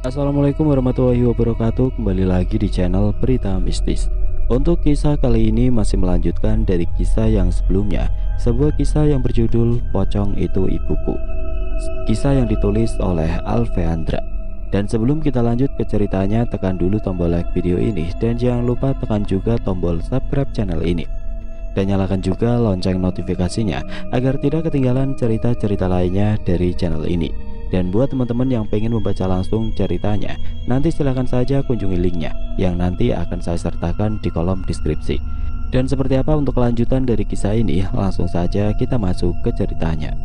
Assalamualaikum warahmatullahi wabarakatuh. Kembali lagi di channel Berita Mistis. Untuk kisah kali ini masih melanjutkan dari kisah yang sebelumnya, sebuah kisah yang berjudul Pocong Itu Ibuku. Kisah yang ditulis oleh Alveandra. Dan sebelum kita lanjut ke ceritanya, tekan dulu tombol like video ini dan jangan lupa tekan juga tombol subscribe channel ini. Dan nyalakan juga lonceng notifikasinya agar tidak ketinggalan cerita-cerita lainnya dari channel ini. Dan buat teman-teman yang pengen membaca langsung ceritanya, nanti silahkan saja kunjungi linknya yang nanti akan saya sertakan di kolom deskripsi. Dan seperti apa untuk kelanjutan dari kisah ini, langsung saja kita masuk ke ceritanya.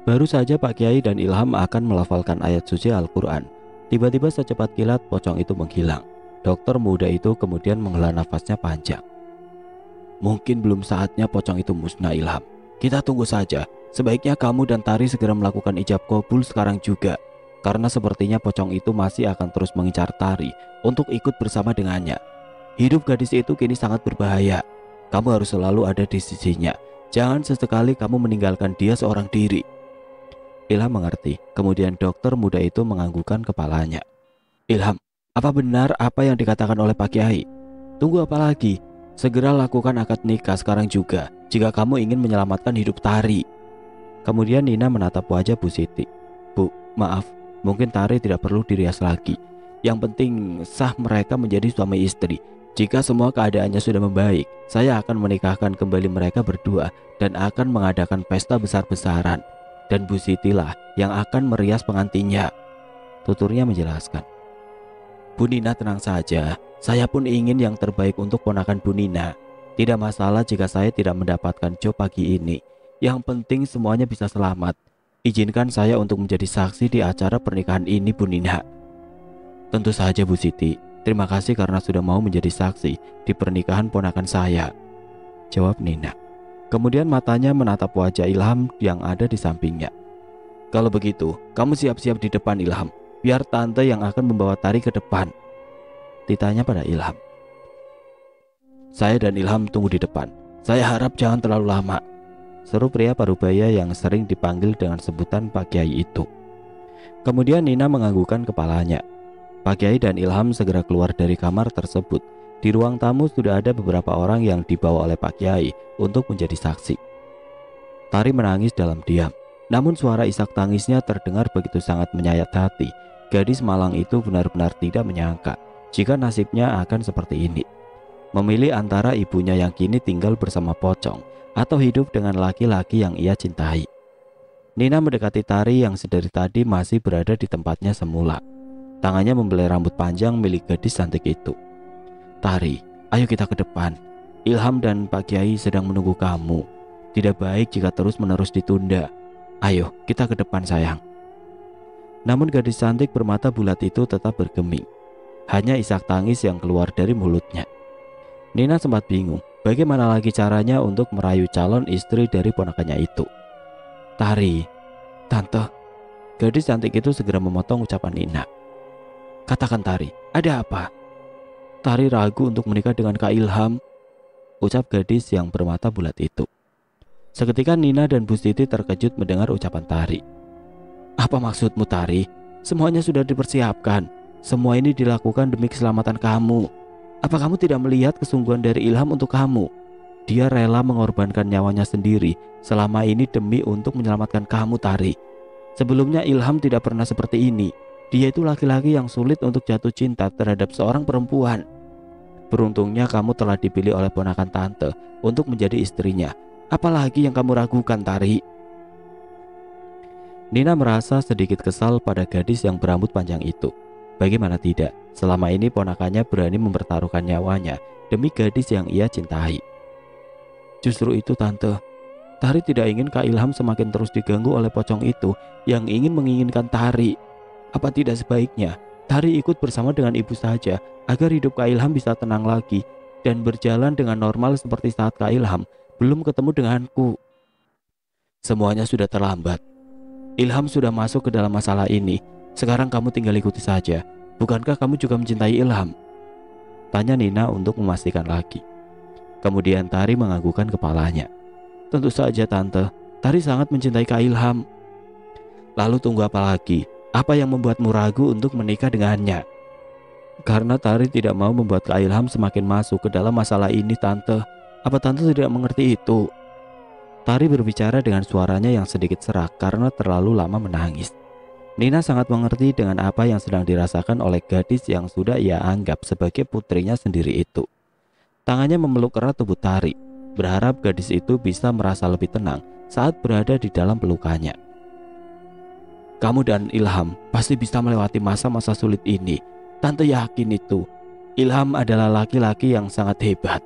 Baru saja Pak Kiai dan Ilham akan melafalkan ayat suci Al-Quran. Tiba-tiba secepat kilat pocong itu menghilang. Dokter muda itu kemudian menghela nafasnya panjang. Mungkin belum saatnya pocong itu musnah, Ilham. Kita tunggu saja. Sebaiknya kamu dan Tari segera melakukan ijab kabul sekarang juga. Karena sepertinya pocong itu masih akan terus mengincar Tari untuk ikut bersama dengannya. Hidup gadis itu kini sangat berbahaya. Kamu harus selalu ada di sisinya. Jangan sesekali kamu meninggalkan dia seorang diri. Ilham mengerti. Kemudian dokter muda itu menganggukkan kepalanya. Ilham, apa benar apa yang dikatakan oleh Pak Kiai? Tunggu apa lagi? Segera lakukan akad nikah sekarang juga jika kamu ingin menyelamatkan hidup Tari. Kemudian Nina menatap wajah Bu Siti. Bu, maaf, mungkin Tari tidak perlu dirias lagi. Yang penting sah mereka menjadi suami istri. Jika semua keadaannya sudah membaik, saya akan menikahkan kembali mereka berdua dan akan mengadakan pesta besar-besaran. Dan Bu Siti lah yang akan merias pengantinnya, tuturnya menjelaskan. Bu Nina tenang saja, saya pun ingin yang terbaik untuk ponakan Bu Nina. Tidak masalah jika saya tidak mendapatkan job pagi ini. Yang penting semuanya bisa selamat. Izinkan saya untuk menjadi saksi di acara pernikahan ini, Bu Nina. Tentu saja Bu Siti, terima kasih karena sudah mau menjadi saksi di pernikahan ponakan saya, jawab Nina. Kemudian matanya menatap wajah Ilham yang ada di sampingnya. Kalau begitu, kamu siap-siap di depan, Ilham. Biar tante yang akan membawa Tari ke depan, ditanya pada Ilham. Saya dan Ilham tunggu di depan. Saya harap jangan terlalu lama, seru pria parubaya yang sering dipanggil dengan sebutan Pak Kiai itu. Kemudian Nina menganggukkan kepalanya. Pak Kiai dan Ilham segera keluar dari kamar tersebut. Di ruang tamu sudah ada beberapa orang yang dibawa oleh Pak Kiai untuk menjadi saksi. Tari menangis dalam diam. Namun suara isak tangisnya terdengar begitu sangat menyayat hati. Gadis malang itu benar-benar tidak menyangka jika nasibnya akan seperti ini. Memilih antara ibunya yang kini tinggal bersama pocong atau hidup dengan laki-laki yang ia cintai. Nina mendekati Tari yang sedari tadi masih berada di tempatnya semula. Tangannya membelai rambut panjang milik gadis cantik itu. Tari, ayo kita ke depan. Ilham dan Pak Kiai sedang menunggu kamu. Tidak baik jika terus-menerus ditunda. Ayo, kita ke depan sayang. Namun gadis cantik bermata bulat itu tetap bergeming. Hanya isak tangis yang keluar dari mulutnya. Nina sempat bingung, bagaimana lagi caranya untuk merayu calon istri dari ponakannya itu. Tari, tante. Gadis cantik itu segera memotong ucapan Nina. Katakan Tari, ada apa? Tari ragu untuk menikah dengan Kak Ilham, ucap gadis yang bermata bulat itu. Seketika Nina dan Bu Siti terkejut mendengar ucapan Tari. Apa maksudmu Tari? Semuanya sudah dipersiapkan. Semua ini dilakukan demi keselamatan kamu. Apa kamu tidak melihat kesungguhan dari Ilham untuk kamu? Dia rela mengorbankan nyawanya sendiri selama ini demi untuk menyelamatkan kamu Tari. Sebelumnya Ilham tidak pernah seperti ini. Dia itu laki-laki yang sulit untuk jatuh cinta terhadap seorang perempuan. Beruntungnya kamu telah dipilih oleh ponakan tante untuk menjadi istrinya. Apalagi yang kamu ragukan Tari? Nina merasa sedikit kesal pada gadis yang berambut panjang itu. Bagaimana tidak, selama ini ponakannya berani mempertaruhkan nyawanya demi gadis yang ia cintai. Justru itu tante, Tari tidak ingin Kak Ilham semakin terus diganggu oleh pocong itu yang ingin menginginkan Tari. Apa tidak sebaiknya Tari ikut bersama dengan ibu saja agar hidup Kak Ilham bisa tenang lagi dan berjalan dengan normal seperti saat Kak Ilham belum ketemu denganku. Semuanya sudah terlambat. Ilham sudah masuk ke dalam masalah ini. Sekarang kamu tinggal ikuti saja. Bukankah kamu juga mencintai Ilham? Tanya Nina untuk memastikan lagi. Kemudian Tari menganggukkan kepalanya. Tentu saja Tante, Tari sangat mencintai Kak Ilham. Lalu tunggu apa lagi? Apa yang membuatmu ragu untuk menikah dengannya? Karena Tari tidak mau membuat Kak Ilham semakin masuk ke dalam masalah ini, Tante. Apa Tante tidak mengerti itu? Tari berbicara dengan suaranya yang sedikit serak karena terlalu lama menangis. Nina sangat mengerti dengan apa yang sedang dirasakan oleh gadis yang sudah ia anggap sebagai putrinya sendiri itu. Tangannya memeluk erat tubuh Tari, berharap gadis itu bisa merasa lebih tenang saat berada di dalam pelukannya. Kamu dan Ilham pasti bisa melewati masa-masa sulit ini. Tante yakin itu. Ilham adalah laki-laki yang sangat hebat.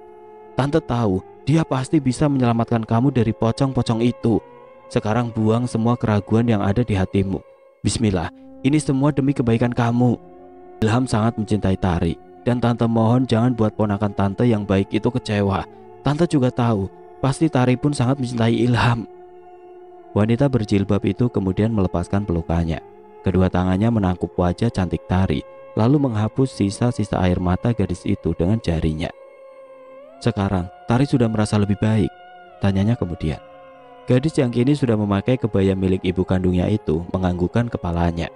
Tante tahu dia pasti bisa menyelamatkan kamu dari pocong-pocong itu. Sekarang buang semua keraguan yang ada di hatimu. Bismillah, ini semua demi kebaikan kamu. Ilham sangat mencintai Tari, dan Tante mohon jangan buat ponakan Tante yang baik itu kecewa. Tante juga tahu, pasti Tari pun sangat mencintai Ilham. Wanita berjilbab itu kemudian melepaskan pelukannya. Kedua tangannya menangkup wajah cantik Tari, lalu menghapus sisa-sisa air mata gadis itu dengan jarinya. Sekarang, Tari sudah merasa lebih baik, tanyanya kemudian. Gadis yang kini sudah memakai kebaya milik ibu kandungnya itu menganggukkan kepalanya.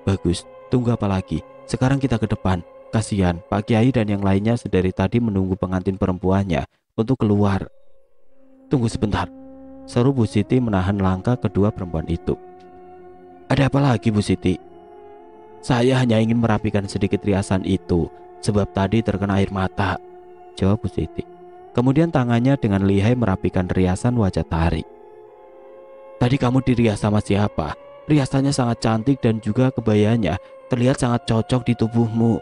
Bagus, tunggu apa lagi? Sekarang kita ke depan. Kasihan, Pak Kiai dan yang lainnya sedari tadi menunggu pengantin perempuannya untuk keluar. Tunggu sebentar, seru Bu Siti menahan langkah kedua perempuan itu. Ada apa lagi, Bu Siti? Saya hanya ingin merapikan sedikit riasan itu, sebab tadi terkena air mata, jawab Bu Siti. Kemudian tangannya dengan lihai merapikan riasan wajah Tari. Tadi kamu dirias sama siapa? Riasannya sangat cantik dan juga kebayanya terlihat sangat cocok di tubuhmu.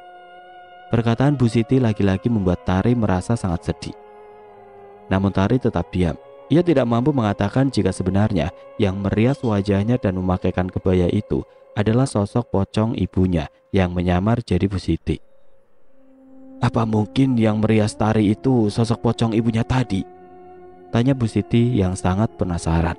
Perkataan Bu Siti lagi-lagi membuat Tari merasa sangat sedih. Namun Tari tetap diam. Ia tidak mampu mengatakan jika sebenarnya yang merias wajahnya dan memakaikan kebaya itu adalah sosok pocong ibunya yang menyamar jadi Bu Siti. Apa mungkin yang merias Tari itu sosok pocong ibunya tadi? Tanya Bu Siti yang sangat penasaran.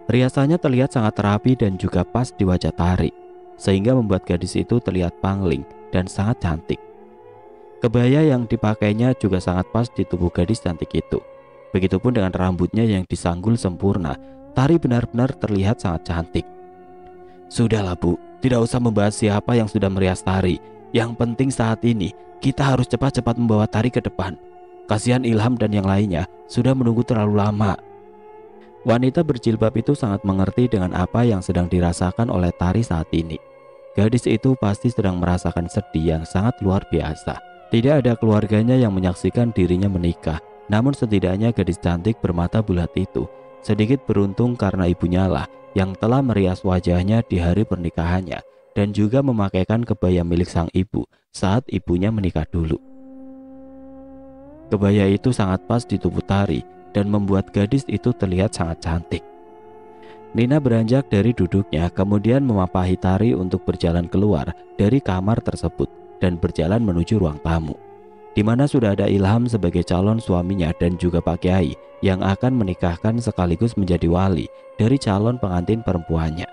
Riasannya terlihat sangat rapi dan juga pas di wajah Tari, sehingga membuat gadis itu terlihat pangling dan sangat cantik. Kebaya yang dipakainya juga sangat pas di tubuh gadis cantik itu. Begitupun dengan rambutnya yang disanggul sempurna. Tari benar-benar terlihat sangat cantik. Sudahlah Bu, tidak usah membahas siapa yang sudah merias Tari. Yang penting saat ini kita harus cepat-cepat membawa Tari ke depan. Kasihan Ilham dan yang lainnya sudah menunggu terlalu lama. Wanita berjilbab itu sangat mengerti dengan apa yang sedang dirasakan oleh Tari saat ini. Gadis itu pasti sedang merasakan sedih yang sangat luar biasa. Tidak ada keluarganya yang menyaksikan dirinya menikah. Namun setidaknya gadis cantik bermata bulat itu sedikit beruntung karena ibunya lah yang telah merias wajahnya di hari pernikahannya dan juga memakaikan kebaya milik sang ibu saat ibunya menikah dulu. Kebaya itu sangat pas di tubuh Tari dan membuat gadis itu terlihat sangat cantik. Nina beranjak dari duduknya kemudian memapahi Tari untuk berjalan keluar dari kamar tersebut dan berjalan menuju ruang tamu, di mana sudah ada Ilham sebagai calon suaminya dan juga Pak Kiai yang akan menikahkan sekaligus menjadi wali dari calon pengantin perempuannya.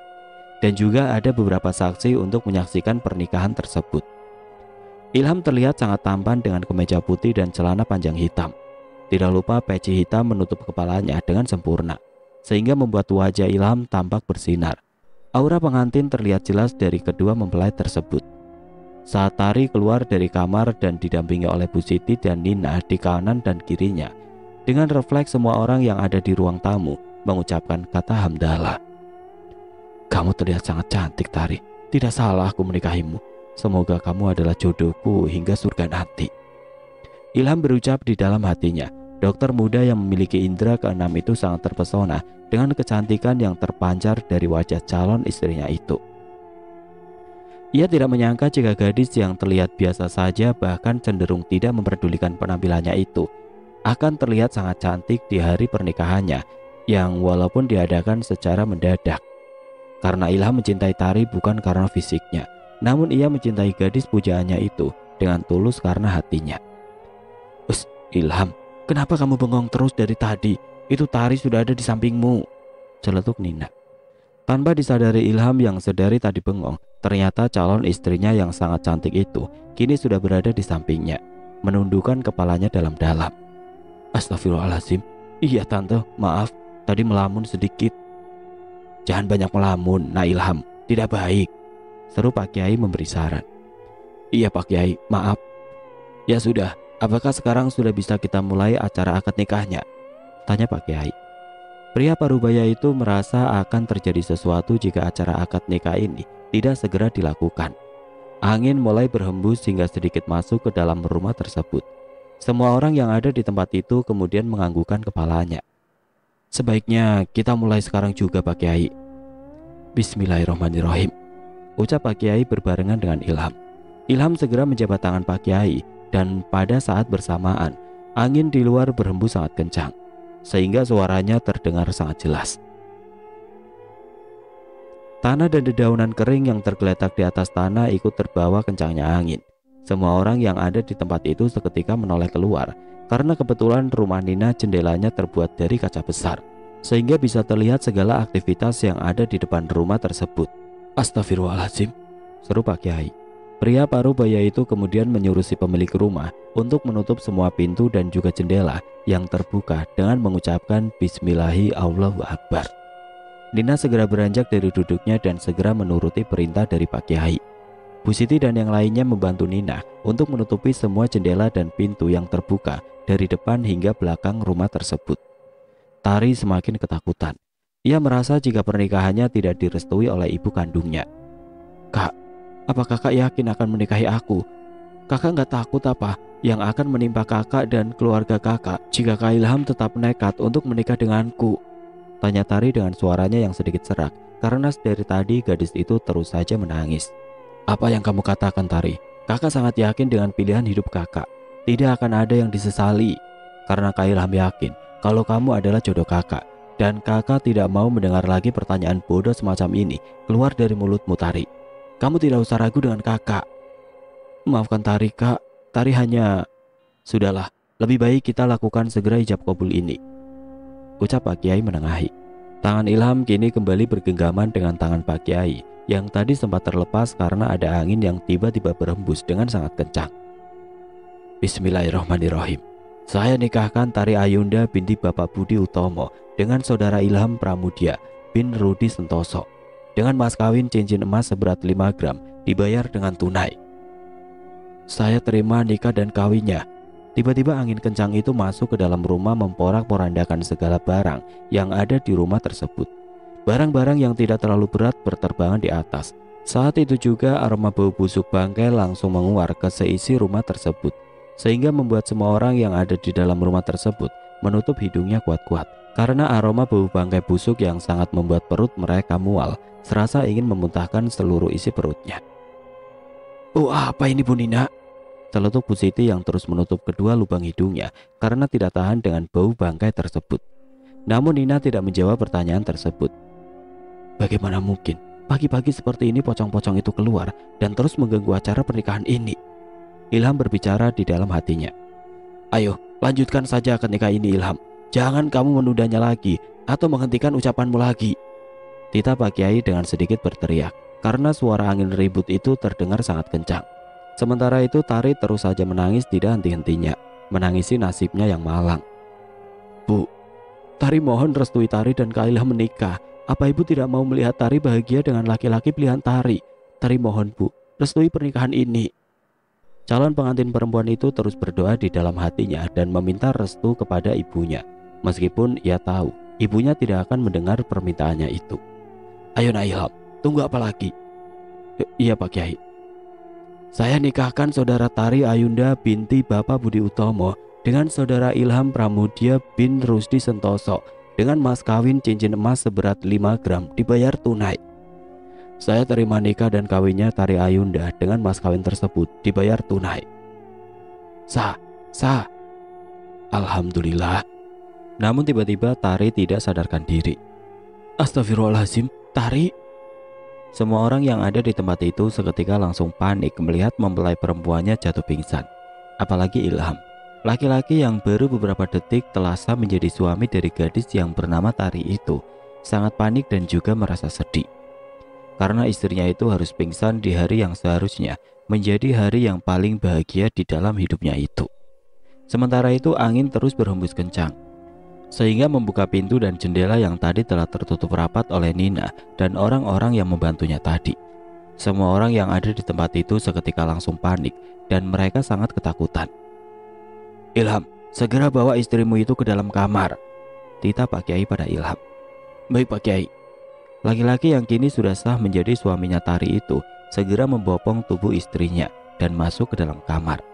Dan juga ada beberapa saksi untuk menyaksikan pernikahan tersebut. Ilham terlihat sangat tampan dengan kemeja putih dan celana panjang hitam. Tidak lupa peci hitam menutup kepalanya dengan sempurna, sehingga membuat wajah Ilham tampak bersinar. Aura pengantin terlihat jelas dari kedua mempelai tersebut. Saat Tari keluar dari kamar dan didampingi oleh Bu Siti dan Nina di kanan dan kirinya, dengan refleks semua orang yang ada di ruang tamu mengucapkan kata hamdalah. Kamu terlihat sangat cantik Tari. Tidak salah aku menikahimu. Semoga kamu adalah jodohku hingga surga nanti. Ilham berucap di dalam hatinya. Dokter muda yang memiliki indera keenam itu sangat terpesona dengan kecantikan yang terpancar dari wajah calon istrinya itu. Ia tidak menyangka jika gadis yang terlihat biasa saja bahkan cenderung tidak memperdulikan penampilannya itu akan terlihat sangat cantik di hari pernikahannya yang walaupun diadakan secara mendadak. Karena Ilham mencintai Tari bukan karena fisiknya, namun ia mencintai gadis pujaannya itu dengan tulus karena hatinya. Ilham, kenapa kamu bengong terus dari tadi? Itu Tari sudah ada di sampingmu, celetuk Nina. Tanpa disadari Ilham yang sedari tadi bengong, ternyata calon istrinya yang sangat cantik itu kini sudah berada di sampingnya, menundukkan kepalanya dalam-dalam. Astagfirullahaladzim. Iya tante, maaf, tadi melamun sedikit. Jangan banyak melamun, Nak Ilham, tidak baik, seru Pak Kiai memberi saran. Iya Pak Kiai, maaf. Ya sudah, apakah sekarang sudah bisa kita mulai acara akad nikahnya? Tanya Pak Kiai. Pria parubaya itu merasa akan terjadi sesuatu jika acara akad nikah ini tidak segera dilakukan. Angin mulai berhembus hingga sedikit masuk ke dalam rumah tersebut. Semua orang yang ada di tempat itu kemudian menganggukkan kepalanya. Sebaiknya kita mulai sekarang juga Pak Kiai. Bismillahirrahmanirrahim, ucap Pak Kiai berbarengan dengan Ilham. Ilham segera menjabat tangan Pak Kiai dan pada saat bersamaan angin di luar berhembus sangat kencang, sehingga suaranya terdengar sangat jelas. Tanah dan dedaunan kering yang tergeletak di atas tanah ikut terbawa kencangnya angin. Semua orang yang ada di tempat itu seketika menoleh keluar, karena kebetulan rumah Nina jendelanya terbuat dari kaca besar, sehingga bisa terlihat segala aktivitas yang ada di depan rumah tersebut. Astagfirullahaladzim, seru Pak Kiai. Pria parubaya itu kemudian menyuruh si pemilik rumah untuk menutup semua pintu dan juga jendela yang terbuka dengan mengucapkan Bismillahi Allahu Akbar. Nina segera beranjak dari duduknya dan segera menuruti perintah dari Pak Kiai. Bu Siti dan yang lainnya membantu Nina untuk menutupi semua jendela dan pintu yang terbuka dari depan hingga belakang rumah tersebut. Tari semakin ketakutan. Ia merasa jika pernikahannya tidak direstui oleh ibu kandungnya. Kak, apa kakak yakin akan menikahi aku? Kakak nggak takut apa yang akan menimpa kakak dan keluarga kakak jika Kak Ilham tetap nekat untuk menikah denganku? Tanya Tari dengan suaranya yang sedikit serak, karena dari tadi gadis itu terus saja menangis. Apa yang kamu katakan Tari? Kakak sangat yakin dengan pilihan hidup kakak. Tidak akan ada yang disesali, karena Kak Ilham yakin kalau kamu adalah jodoh kakak. Dan kakak tidak mau mendengar lagi pertanyaan bodoh semacam ini keluar dari mulutmu Tari. Kamu tidak usah ragu dengan kakak. Maafkan Tari kak, Tari hanya... Sudahlah, lebih baik kita lakukan segera ijab kabul ini, ucap Pak Kiai menengahi. Tangan Ilham kini kembali bergenggaman dengan tangan Pak Kiai yang tadi sempat terlepas karena ada angin yang tiba-tiba berhembus dengan sangat kencang. Bismillahirrahmanirrahim. Saya nikahkan Tari Ayunda binti Bapak Budi Utomo dengan saudara Ilham Pramudia bin Rudi Sentoso dengan mas kawin cincin emas seberat 5 gram dibayar dengan tunai. Saya terima nikah dan kawinnya. Tiba-tiba angin kencang itu masuk ke dalam rumah memporak-porandakan segala barang yang ada di rumah tersebut. Barang-barang yang tidak terlalu berat berterbangan di atas. Saat itu juga aroma bau busuk bangkai langsung menguar ke seisi rumah tersebut, sehingga membuat semua orang yang ada di dalam rumah tersebut menutup hidungnya kuat-kuat, karena aroma bau bangkai busuk yang sangat membuat perut mereka mual, serasa ingin memuntahkan seluruh isi perutnya. Oh, apa ini Bu Nina? Celetuk Bu Siti yang terus menutup kedua lubang hidungnya karena tidak tahan dengan bau bangkai tersebut. Namun Nina tidak menjawab pertanyaan tersebut. Bagaimana mungkin pagi-pagi seperti ini pocong-pocong itu keluar dan terus mengganggu acara pernikahan ini? Ilham berbicara di dalam hatinya. Ayo, lanjutkan saja akad nikah ini Ilham. Jangan kamu menundanya lagi atau menghentikan ucapanmu lagi, titah Pak Kiai dengan sedikit berteriak karena suara angin ribut itu terdengar sangat kencang. Sementara itu Tari terus saja menangis tidak henti-hentinya, menangisi nasibnya yang malang. Bu, Tari mohon restui Tari dan Kak Ilham menikah. Apa ibu tidak mau melihat Tari bahagia dengan laki-laki pilihan Tari? Tari mohon Bu, restui pernikahan ini. Calon pengantin perempuan itu terus berdoa di dalam hatinya dan meminta restu kepada ibunya, meskipun ia tahu ibunya tidak akan mendengar permintaannya itu. Ayo Nak Ilham, tunggu apa lagi? Iya Pak Kiai. Saya nikahkan saudara Tari Ayunda binti Bapak Budi Utomo dengan saudara Ilham Pramudia bin Rusdi Sentoso dengan mas kawin cincin emas seberat 5 gram dibayar tunai. Saya terima nikah dan kawinnya Tari Ayunda dengan mas kawin tersebut dibayar tunai. Sah. Alhamdulillah. Namun tiba-tiba Tari tidak sadarkan diri. Astagfirullahaladzim, Tari. Semua orang yang ada di tempat itu seketika langsung panik melihat mempelai perempuannya jatuh pingsan. Apalagi Ilham, laki-laki yang baru beberapa detik telah sah menjadi suami dari gadis yang bernama Tari itu, sangat panik dan juga merasa sedih. Karena istrinya itu harus pingsan di hari yang seharusnya menjadi hari yang paling bahagia di dalam hidupnya itu. Sementara itu angin terus berhembus kencang, sehingga membuka pintu dan jendela yang tadi telah tertutup rapat oleh Nina dan orang-orang yang membantunya tadi. Semua orang yang ada di tempat itu seketika langsung panik dan mereka sangat ketakutan. "Ilham, segera bawa istrimu itu ke dalam kamar," titah Pak Kiai pada Ilham. "Baik Pak Kiai." Laki-laki yang kini sudah sah menjadi suaminya Tari itu segera membopong tubuh istrinya dan masuk ke dalam kamar.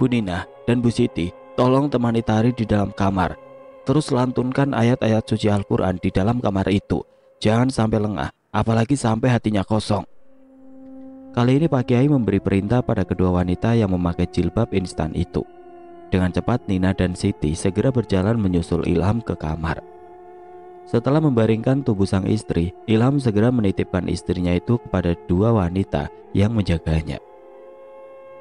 "Bu Nina dan Bu Siti, tolong temani Tari di dalam kamar. Terus lantunkan ayat-ayat suci Al-Quran di dalam kamar itu. Jangan sampai lengah, apalagi sampai hatinya kosong." Kali ini Pak Kiai memberi perintah pada kedua wanita yang memakai jilbab instan itu. Dengan cepat Nina dan Siti segera berjalan menyusul Ilham ke kamar. Setelah membaringkan tubuh sang istri, Ilham segera menitipkan istrinya itu kepada dua wanita yang menjaganya.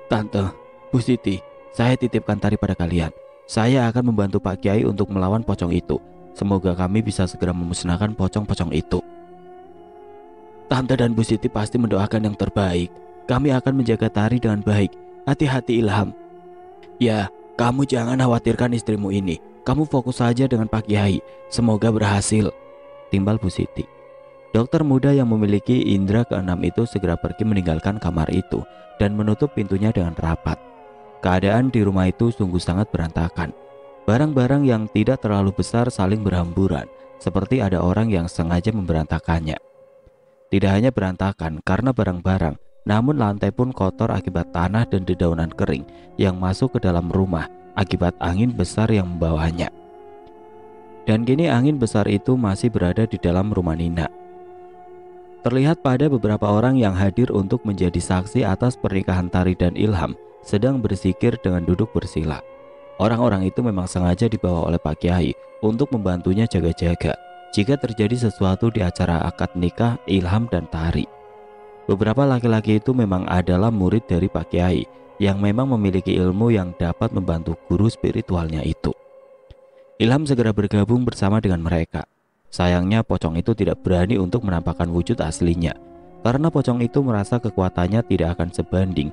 "Tante, Bu Siti, saya titipkan Tari pada kalian. Saya akan membantu Pak Kiai untuk melawan pocong itu. Semoga kami bisa segera memusnahkan pocong-pocong itu." "Tante dan Bu Siti pasti mendoakan yang terbaik. Kami akan menjaga Tari dengan baik. Hati-hati Ilham." "Ya, kamu jangan khawatirkan istrimu ini. Kamu fokus saja dengan Pak Kiai. Semoga berhasil," timbal Bu Siti. Dokter muda yang memiliki indera keenam itu segera pergi meninggalkan kamar itu dan menutup pintunya dengan rapat. Keadaan di rumah itu sungguh sangat berantakan. Barang-barang yang tidak terlalu besar saling berhamburan, seperti ada orang yang sengaja memberantakannya. Tidak hanya berantakan karena barang-barang, namun lantai pun kotor akibat tanah dan dedaunan kering yang masuk ke dalam rumah akibat angin besar yang membawanya. Dan kini angin besar itu masih berada di dalam rumah Nina. Terlihat pada beberapa orang yang hadir untuk menjadi saksi atas pernikahan Tari dan Ilham sedang berzikir dengan duduk bersila. Orang-orang itu memang sengaja dibawa oleh Pak Kiai untuk membantunya jaga-jaga jika terjadi sesuatu di acara akad nikah Ilham dan Tari. Beberapa laki-laki itu memang adalah murid dari Pak Kiai yang memang memiliki ilmu yang dapat membantu guru spiritualnya itu. Ilham segera bergabung bersama dengan mereka. Sayangnya pocong itu tidak berani untuk menampakkan wujud aslinya, karena pocong itu merasa kekuatannya tidak akan sebanding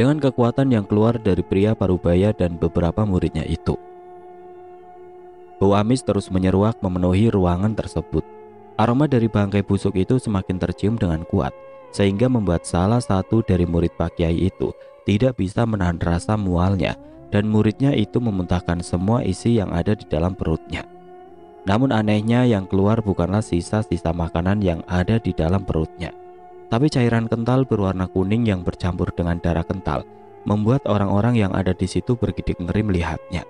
dengan kekuatan yang keluar dari pria parubaya dan beberapa muridnya itu. Bau amis terus menyeruak memenuhi ruangan tersebut. Aroma dari bangkai busuk itu semakin tercium dengan kuat, sehingga membuat salah satu dari murid Pak Kiai itu tidak bisa menahan rasa mualnya dan muridnya itu memuntahkan semua isi yang ada di dalam perutnya. Namun anehnya yang keluar bukanlah sisa-sisa makanan yang ada di dalam perutnya, tapi cairan kental berwarna kuning yang bercampur dengan darah kental, membuat orang-orang yang ada di situ bergidik ngeri melihatnya.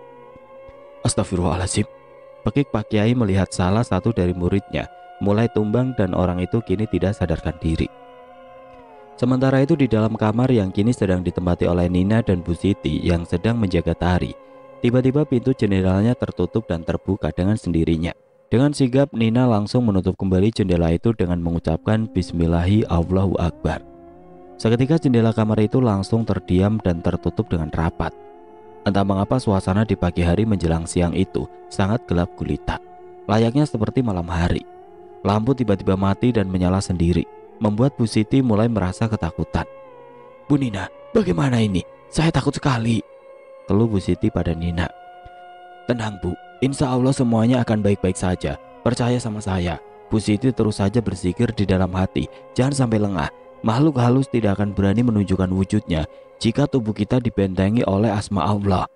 "Astagfirullahaladzim," pekik Pak Kiai melihat salah satu dari muridnya mulai tumbang dan orang itu kini tidak sadarkan diri. Sementara itu di dalam kamar yang kini sedang ditempati oleh Nina dan Bu Siti yang sedang menjaga Tari, tiba-tiba pintu jendelanya tertutup dan terbuka dengan sendirinya. Dengan sigap Nina langsung menutup kembali jendela itu dengan mengucapkan Bismillahi Allahu Akbar. Seketika jendela kamar itu langsung terdiam dan tertutup dengan rapat. Entah mengapa suasana di pagi hari menjelang siang itu sangat gelap gulita, layaknya seperti malam hari. Lampu tiba-tiba mati dan menyala sendiri, membuat Bu Siti mulai merasa ketakutan. "Bu Nina, bagaimana ini? Saya takut sekali," keluh Bu Siti pada Nina. "Tenang Bu, insya Allah semuanya akan baik-baik saja. Percaya sama saya." Bu Siti terus saja berzikir di dalam hati. Jangan sampai lengah. Makhluk halus tidak akan berani menunjukkan wujudnya jika tubuh kita dibentengi oleh asma Allah.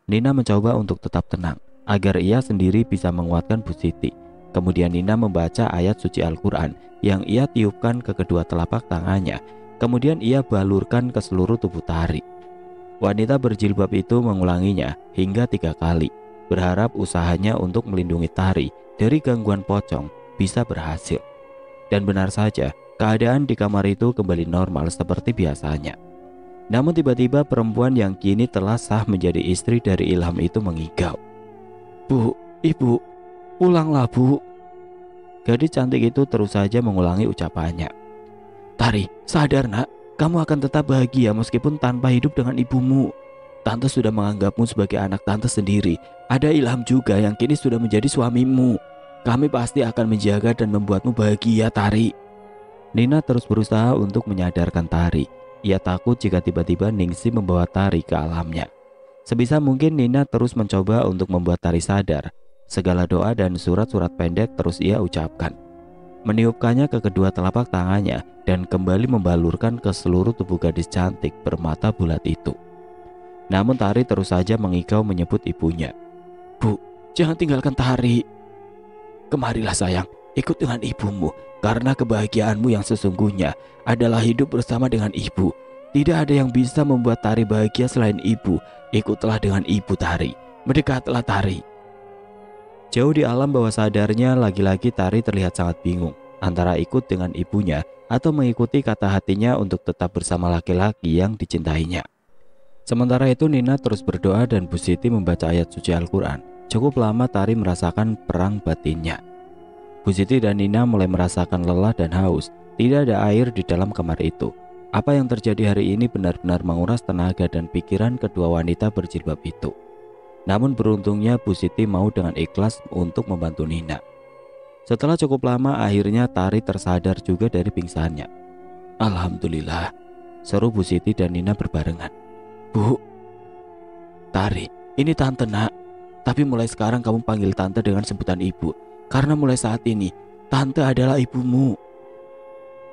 Nina mencoba untuk tetap tenang agar ia sendiri bisa menguatkan Bu Siti. Kemudian Nina membaca ayat suci Al-Quran yang ia tiupkan ke kedua telapak tangannya. Kemudian ia balurkan ke seluruh tubuh Tari. Wanita berjilbab itu mengulanginya hingga 3 kali, berharap usahanya untuk melindungi Tari dari gangguan pocong bisa berhasil. Dan benar saja, keadaan di kamar itu kembali normal seperti biasanya. Namun tiba-tiba perempuan yang kini telah sah menjadi istri dari Ilham itu mengigau. "Bu, Ibu, pulanglah Bu." Gadis cantik itu terus saja mengulangi ucapannya. "Tari, sadar nak, kamu akan tetap bahagia meskipun tanpa hidup dengan ibumu. Tante sudah menganggapmu sebagai anak tante sendiri. Ada Ilham juga yang kini sudah menjadi suamimu. Kami pasti akan menjaga dan membuatmu bahagia, Tari. Nina terus berusaha untuk menyadarkan Tari. Ia takut jika tiba-tiba Ningsih membawa Tari ke alamnya. Sebisa mungkin Nina terus mencoba untuk membuat Tari sadar. Segala doa dan surat-surat pendek terus ia ucapkan. Meniupkannya ke kedua telapak tangannya dan kembali membalurkan ke seluruh tubuh gadis cantik bermata bulat itu. Namun Tari terus saja mengigau menyebut ibunya. Bu, jangan tinggalkan Tari. Kemarilah sayang, ikut dengan ibumu, karena kebahagiaanmu yang sesungguhnya adalah hidup bersama dengan ibu. Tidak ada yang bisa membuat Tari bahagia selain ibu. Ikutlah dengan ibu, Tari. Mendekatlah, Tari. Jauh di alam bawah sadarnya, lagi-lagi Tari terlihat sangat bingung antara ikut dengan ibunya atau mengikuti kata hatinya untuk tetap bersama laki-laki yang dicintainya. Sementara itu Nina terus berdoa dan Bu Siti membaca ayat suci Al-Quran. Cukup lama Tari merasakan perang batinnya. Bu Siti dan Nina mulai merasakan lelah dan haus. Tidak ada air di dalam kamar itu. Apa yang terjadi hari ini benar-benar menguras tenaga dan pikiran kedua wanita berjilbab itu. Namun beruntungnya Bu Siti mau dengan ikhlas untuk membantu Nina. Setelah cukup lama akhirnya Tari tersadar juga dari pingsannya. Alhamdulillah, seru Bu Siti dan Nina berbarengan. Bu, Tari, ini tante nak. Tapi mulai sekarang kamu panggil tante dengan sebutan ibu, karena mulai saat ini tante adalah ibumu.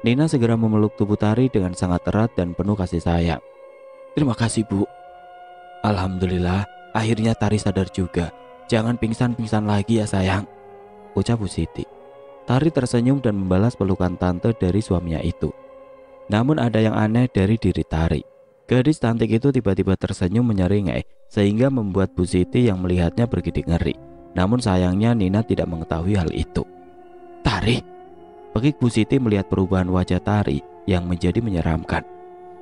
Nina segera memeluk tubuh Tari dengan sangat erat dan penuh kasih sayang. Terima kasih, Bu. Alhamdulillah, akhirnya Tari sadar juga. Jangan pingsan-pingsan lagi ya sayang, ucap Bu Siti. Tari tersenyum dan membalas pelukan tante dari suaminya itu. Namun ada yang aneh dari diri Tari. Gadis cantik itu tiba-tiba tersenyum menyeringai sehingga membuat Bu Siti yang melihatnya bergidik ngeri. Namun sayangnya Nina tidak mengetahui hal itu. Tari, pekik Bu Siti melihat perubahan wajah Tari yang menjadi menyeramkan.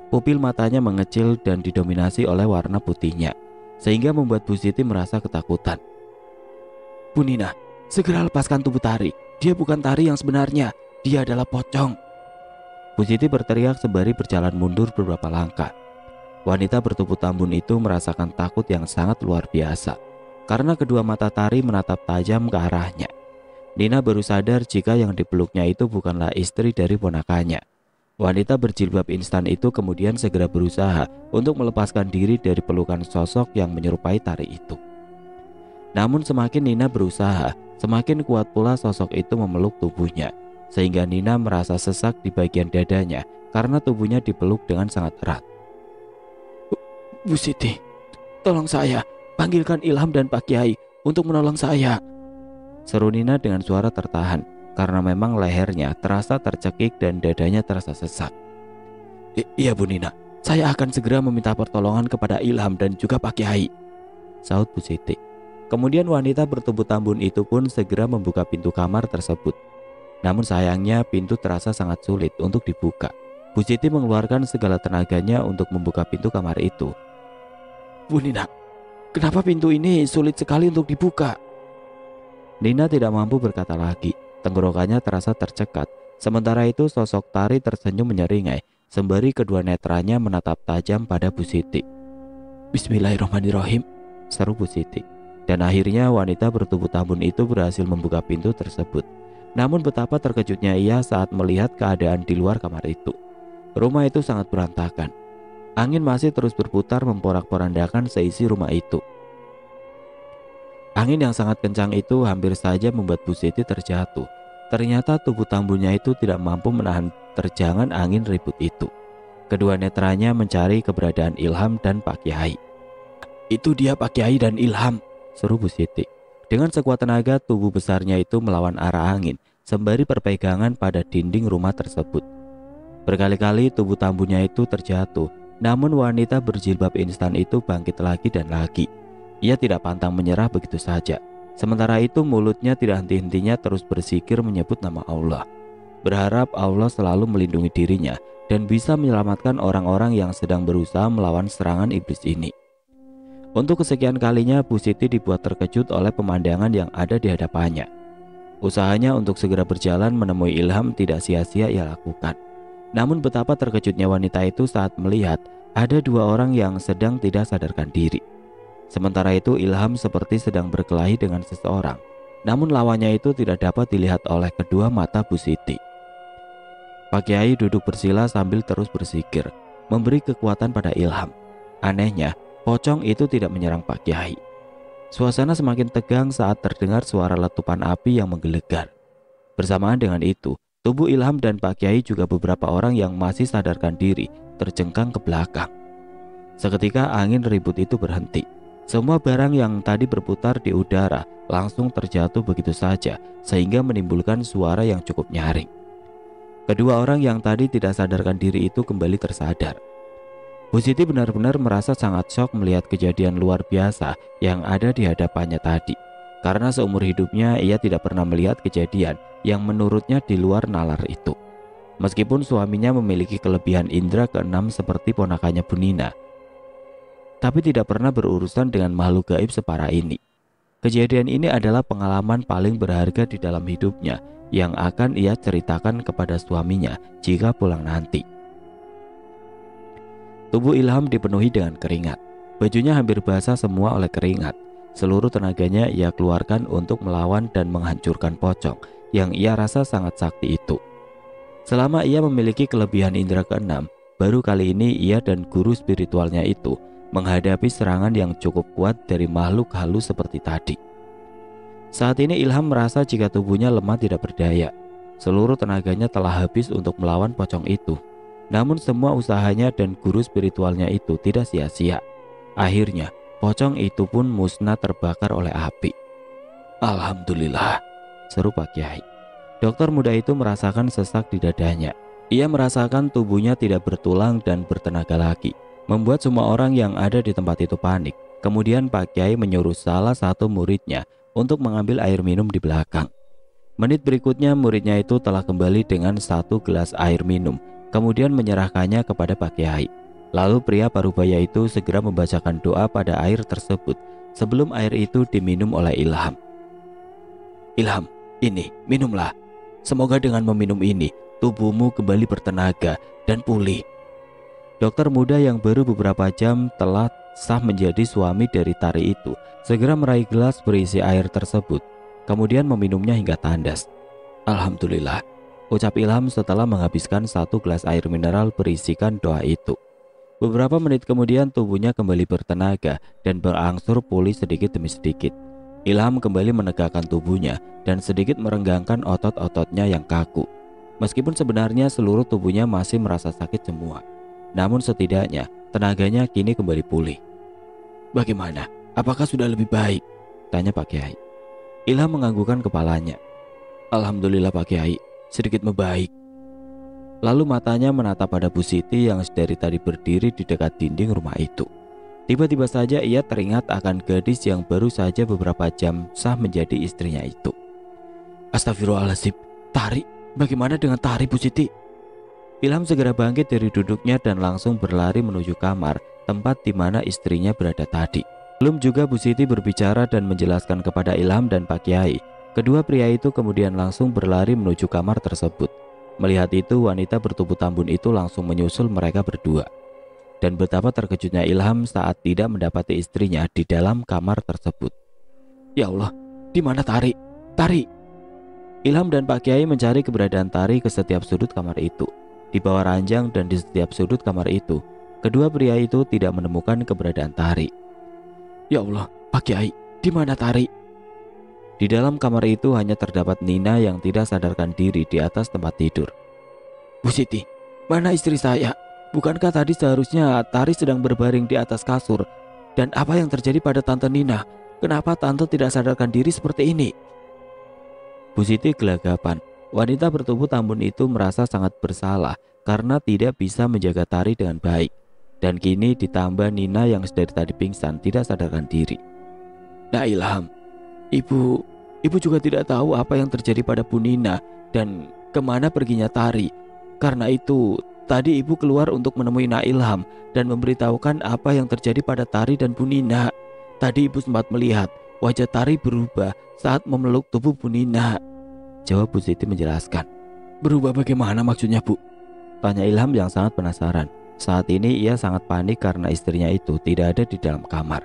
Pupil matanya mengecil dan didominasi oleh warna putihnya, sehingga membuat Bu Siti merasa ketakutan. Bu Nina, segera lepaskan tubuh Tari. Dia bukan Tari yang sebenarnya, dia adalah pocong. Bu Siti berteriak sembari berjalan mundur beberapa langkah. Wanita bertubuh tambun itu merasakan takut yang sangat luar biasa karena kedua mata Tari menatap tajam ke arahnya. Nina baru sadar jika yang dipeluknya itu bukanlah istri dari ponakannya. Wanita berjilbab instan itu kemudian segera berusaha untuk melepaskan diri dari pelukan sosok yang menyerupai Tari itu. Namun semakin Nina berusaha, semakin kuat pula sosok itu memeluk tubuhnya, sehingga Nina merasa sesak di bagian dadanya karena tubuhnya dipeluk dengan sangat erat. Bu Siti, tolong saya, panggilkan Ilham dan Pak Kiai untuk menolong saya, seru Nina dengan suara tertahan karena memang lehernya terasa tercekik dan dadanya terasa sesak. Iya Bu Nina, saya akan segera meminta pertolongan kepada Ilham dan juga Pak Kiai, sahut Bu Siti. Kemudian wanita bertubuh tambun itu pun segera membuka pintu kamar tersebut. Namun sayangnya pintu terasa sangat sulit untuk dibuka. Bu Siti mengeluarkan segala tenaganya untuk membuka pintu kamar itu. Bu Nina, kenapa pintu ini sulit sekali untuk dibuka? Nina tidak mampu berkata lagi. Tenggorokannya terasa tercekat. Sementara itu sosok Tari tersenyum menyeringai sembari kedua netranya menatap tajam pada Bu Siti. Bismillahirrahmanirrahim, seru Bu Siti. Dan akhirnya wanita bertubuh tambun itu berhasil membuka pintu tersebut. Namun betapa terkejutnya ia saat melihat keadaan di luar kamar itu. Rumah itu sangat berantakan. Angin masih terus berputar memporak-porandakan seisi rumah itu. Angin yang sangat kencang itu hampir saja membuat Bu Siti terjatuh. Ternyata tubuh tambunnya itu tidak mampu menahan terjangan angin ribut itu. Kedua netranya mencari keberadaan Ilham dan Pak Kiai. Itu dia Pak Kiai dan Ilham, seru Bu Siti. Dengan sekuat tenaga tubuh besarnya itu melawan arah angin sembari berpegangan pada dinding rumah tersebut. Berkali-kali tubuh tambunnya itu terjatuh. Namun wanita berjilbab instan itu bangkit lagi dan lagi. Ia tidak pantang menyerah begitu saja. Sementara itu mulutnya tidak henti-hentinya terus berzikir menyebut nama Allah. Berharap Allah selalu melindungi dirinya dan bisa menyelamatkan orang-orang yang sedang berusaha melawan serangan iblis ini. Untuk kesekian kalinya Bu Siti dibuat terkejut oleh pemandangan yang ada di hadapannya. Usahanya untuk segera berjalan menemui Ilham tidak sia-sia ia lakukan. Namun betapa terkejutnya wanita itu saat melihat ada dua orang yang sedang tidak sadarkan diri. Sementara itu Ilham seperti sedang berkelahi dengan seseorang. namun lawannya itu tidak dapat dilihat oleh kedua mata Bu Siti. Pak Kiai duduk bersila sambil terus bersikir, memberi kekuatan pada Ilham. Anehnya, pocong itu tidak menyerang Pak Kiai. Suasana semakin tegang saat terdengar suara letupan api yang menggelegar. Bersamaan dengan itu, tubuh Ilham dan Pak Kiai juga beberapa orang yang masih sadarkan diri terjengkang ke belakang. Seketika angin ribut itu berhenti. Semua barang yang tadi berputar di udara langsung terjatuh begitu saja sehingga menimbulkan suara yang cukup nyaring. Kedua orang yang tadi tidak sadarkan diri itu kembali tersadar. Bu Siti benar-benar merasa sangat syok melihat kejadian luar biasa yang ada di hadapannya tadi. Karena seumur hidupnya ia tidak pernah melihat kejadian yang menurutnya di luar nalar itu. Meskipun suaminya memiliki kelebihan indera keenam seperti ponakannya Bu Nina, tapi tidak pernah berurusan dengan makhluk gaib separah ini. Kejadian ini adalah pengalaman paling berharga di dalam hidupnya yang akan ia ceritakan kepada suaminya jika pulang nanti. Tubuh Ilham dipenuhi dengan keringat. Bajunya hampir basah semua oleh keringat. Seluruh tenaganya ia keluarkan untuk melawan dan menghancurkan pocong yang ia rasa sangat sakti itu. Selama ia memiliki kelebihan indera keenam, baru kali ini ia dan guru spiritualnya itu menghadapi serangan yang cukup kuat dari makhluk halus seperti tadi. Saat ini Ilham merasa jika tubuhnya lemah tidak berdaya. Seluruh tenaganya telah habis untuk melawan pocong itu. Namun semua usahanya dan guru spiritualnya itu tidak sia-sia. Akhirnya, pocong itu pun musnah terbakar oleh api. Alhamdulillah, seru Pak Kiai. Dokter muda itu merasakan sesak di dadanya. Ia merasakan tubuhnya tidak bertulang dan bertenaga lagi, membuat semua orang yang ada di tempat itu panik. Kemudian Pak Kiai menyuruh salah satu muridnya untuk mengambil air minum di belakang. Menit berikutnya muridnya itu telah kembali dengan 1 gelas air minum, kemudian menyerahkannya kepada Pak Kiai. Lalu pria parubaya itu segera membacakan doa pada air tersebut sebelum air itu diminum oleh Ilham. Ilham, ini, minumlah. Semoga dengan meminum ini, tubuhmu kembali bertenaga dan pulih. Dokter muda yang baru beberapa jam telah sah menjadi suami dari Tari itu segera meraih gelas berisi air tersebut, kemudian meminumnya hingga tandas. Alhamdulillah, ucap Ilham setelah menghabiskan 1 gelas air mineral berisikan doa itu. Beberapa menit kemudian tubuhnya kembali bertenaga dan berangsur pulih sedikit demi sedikit. Ilham kembali menegakkan tubuhnya dan sedikit merenggangkan otot-ototnya yang kaku. Meskipun sebenarnya seluruh tubuhnya masih merasa sakit semua, namun setidaknya tenaganya kini kembali pulih. Bagaimana? Apakah sudah lebih baik? Tanya Pak Kiai. Ilham menganggukkan kepalanya. Alhamdulillah Pak Kiai, sedikit membaik. Lalu matanya menatap pada Bu Siti yang dari tadi berdiri di dekat dinding rumah itu. Tiba-tiba saja ia teringat akan gadis yang baru saja beberapa jam sah menjadi istrinya itu. Astagfirullahaladzim, Tari, bagaimana dengan Tari Bu Siti? Ilham segera bangkit dari duduknya dan langsung berlari menuju kamar tempat di mana istrinya berada tadi. Belum juga Bu Siti berbicara dan menjelaskan kepada Ilham dan Pak Kiai, kedua pria itu kemudian langsung berlari menuju kamar tersebut. Melihat itu, wanita bertubuh tambun itu langsung menyusul mereka berdua. Dan betapa terkejutnya Ilham saat tidak mendapati istrinya di dalam kamar tersebut. Ya Allah, di mana Tari? Tari! Ilham dan Pak Kiai mencari keberadaan Tari ke setiap sudut kamar itu. Di bawah ranjang dan di setiap sudut kamar itu, kedua pria itu tidak menemukan keberadaan Tari. Ya Allah, Pak Kiai, di mana Tari? Di dalam kamar itu hanya terdapat Nina yang tidak sadarkan diri di atas tempat tidur. Bu Siti, mana istri saya? Bukankah tadi seharusnya Tari sedang berbaring di atas kasur? Dan apa yang terjadi pada Tante Nina? Kenapa Tante tidak sadarkan diri seperti ini? Bu Siti gelagapan. Wanita bertubuh tambun itu merasa sangat bersalah karena tidak bisa menjaga Tari dengan baik. Dan kini ditambah Nina yang dari tadi pingsan tidak sadarkan diri. Nah Ilham, Ibu juga tidak tahu apa yang terjadi pada Bu Nina dan kemana perginya Tari. Karena itu, tadi Ibu keluar untuk menemui Nak Ilham dan memberitahukan apa yang terjadi pada Tari dan Bu Nina. Tadi Ibu sempat melihat wajah Tari berubah saat memeluk tubuh Bu Nina. Jawab Bu Siti menjelaskan. Berubah bagaimana maksudnya Bu? Tanya Ilham yang sangat penasaran. Saat ini ia sangat panik karena istrinya itu tidak ada di dalam kamar.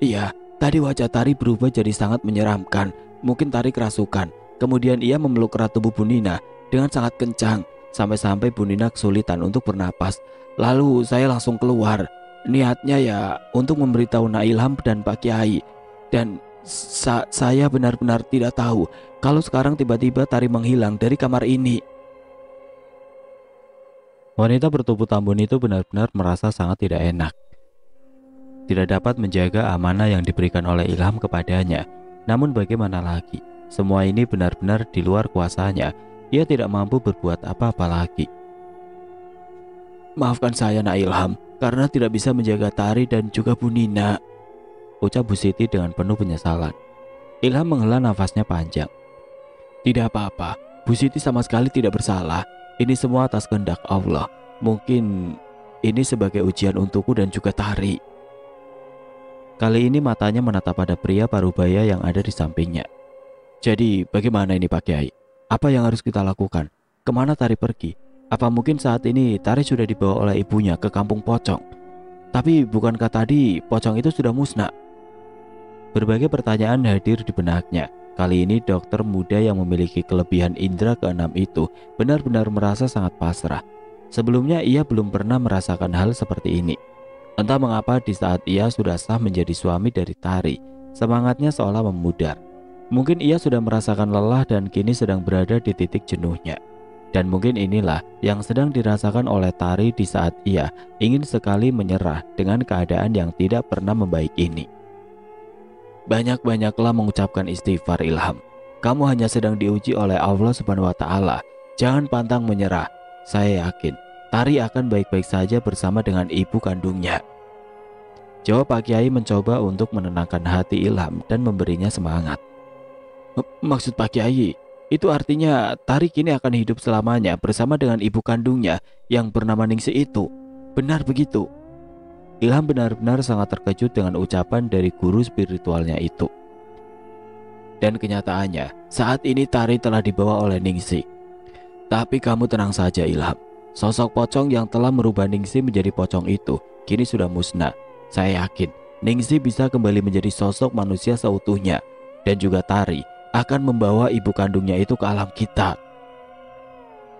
Iya, tadi wajah Tari berubah jadi sangat menyeramkan. mungkin Tari kerasukan. Kemudian ia memeluk erat tubuh Bu Nina dengan sangat kencang, sampai-sampai Bu Nina kesulitan untuk bernapas. Lalu saya langsung keluar. Niatnya ya untuk memberitahu Nak Ilham dan Pak Kiai. Dan saya benar-benar tidak tahu kalau sekarang tiba-tiba Tari menghilang dari kamar ini. Wanita bertubuh tambun itu benar-benar merasa sangat tidak enak. Tidak dapat menjaga amanah yang diberikan oleh Ilham kepadanya. Namun bagaimana lagi? Semua ini benar-benar di luar kuasanya. Ia tidak mampu berbuat apa-apa lagi. Maafkan saya Nak Ilham, karena tidak bisa menjaga Tari dan juga Bu Nina, ucap Bu Siti dengan penuh penyesalan. Ilham menghela nafasnya panjang. Tidak apa-apa, Bu Siti sama sekali tidak bersalah. Ini semua atas kehendak Allah. Mungkin ini sebagai ujian untukku dan juga Tari. Kali ini matanya menatap pada pria parubaya yang ada di sampingnya. Jadi bagaimana ini Pak Kiai? Apa yang harus kita lakukan? Kemana Tari pergi? Apa mungkin saat ini Tari sudah dibawa oleh ibunya ke kampung Pocong? Tapi bukankah tadi Pocong itu sudah musnah? Berbagai pertanyaan hadir di benaknya. Kali ini dokter muda yang memiliki kelebihan indera keenam itu benar-benar merasa sangat pasrah. Sebelumnya ia belum pernah merasakan hal seperti ini. Entah mengapa di saat ia sudah sah menjadi suami dari Tari, semangatnya seolah memudar. Mungkin ia sudah merasakan lelah dan kini sedang berada di titik jenuhnya. Dan mungkin inilah yang sedang dirasakan oleh Tari di saat ia ingin sekali menyerah dengan keadaan yang tidak pernah membaik ini. Banyak-banyaklah mengucapkan istighfar Ilham. Kamu hanya sedang diuji oleh Allah Subhanahu wa Ta'ala. Jangan pantang menyerah. Saya yakin Tari akan baik-baik saja bersama dengan ibu kandungnya. Jawab Pak Kiai mencoba untuk menenangkan hati Ilham dan memberinya semangat. Maksud Pak Kiai, itu artinya Tari kini akan hidup selamanya bersama dengan ibu kandungnya yang bernama Ningsi itu. Benar begitu? Ilham benar-benar sangat terkejut dengan ucapan dari guru spiritualnya itu. Dan kenyataannya, saat ini Tari telah dibawa oleh Ningsi. Tapi kamu tenang saja Ilham. Sosok pocong yang telah merubah Ningsi menjadi pocong itu kini sudah musnah. Saya yakin Ningsi bisa kembali menjadi sosok manusia seutuhnya. Dan juga Tari akan membawa ibu kandungnya itu ke alam kita.